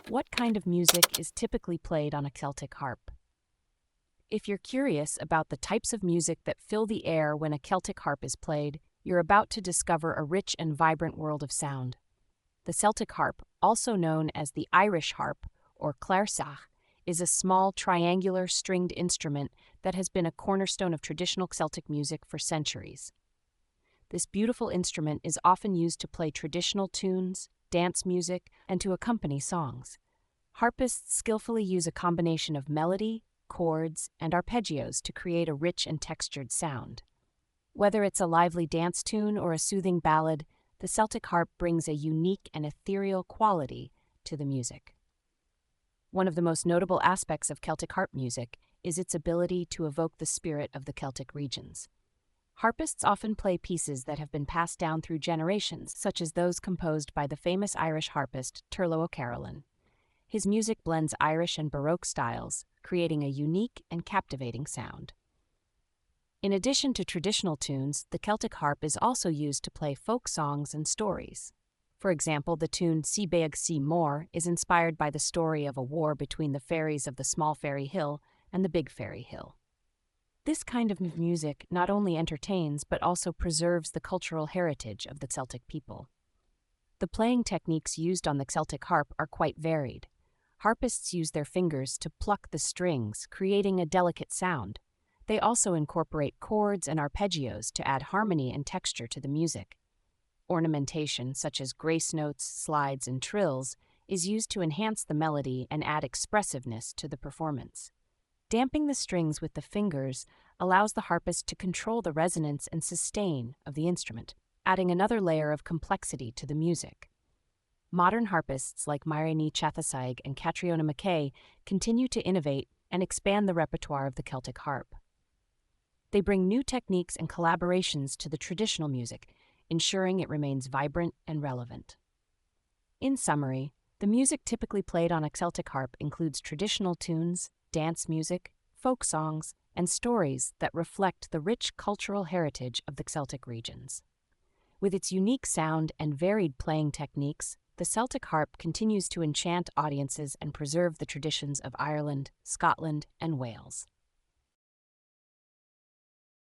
What kind of music is typically played on a Celtic harp? If you're curious about the types of music that fill the air when a Celtic harp is played, you're about to discover a rich and vibrant world of sound. The Celtic harp, also known as the Irish harp or cláirseach, is a small triangular stringed instrument that has been a cornerstone of traditional Celtic music for centuries. This beautiful instrument is often used to play traditional tunes, dance music, and to accompany songs. Harpists skillfully use a combination of melody, chords, and arpeggios to create a rich and textured sound. Whether it's a lively dance tune or a soothing ballad, the Celtic harp brings a unique and ethereal quality to the music. One of the most notable aspects of Celtic harp music is its ability to evoke the spirit of the Celtic regions. Harpists often play pieces that have been passed down through generations, such as those composed by the famous Irish harpist Turlough O'Carolan. His music blends Irish and Baroque styles, creating a unique and captivating sound. In addition to traditional tunes, the Celtic harp is also used to play folk songs and stories. For example, the tune Si Beag Si Mór is inspired by the story of a war between the fairies of the Small Fairy Hill and the Big Fairy Hill. This kind of music not only entertains but also preserves the cultural heritage of the Celtic people. The playing techniques used on the Celtic harp are quite varied. Harpists use their fingers to pluck the strings, creating a delicate sound. They also incorporate chords and arpeggios to add harmony and texture to the music. Ornamentation, such as grace notes, slides, and trills, is used to enhance the melody and add expressiveness to the performance. Damping the strings with the fingers allows the harpist to control the resonance and sustain of the instrument, adding another layer of complexity to the music. Modern harpists like Maireann Chathasaig and Catriona McKay continue to innovate and expand the repertoire of the Celtic harp. They bring new techniques and collaborations to the traditional music, ensuring it remains vibrant and relevant. In summary, the music typically played on a Celtic harp includes traditional tunes, dance music, folk songs, and stories that reflect the rich cultural heritage of the Celtic regions. With its unique sound and varied playing techniques, the Celtic harp continues to enchant audiences and preserve the traditions of Ireland, Scotland, and Wales.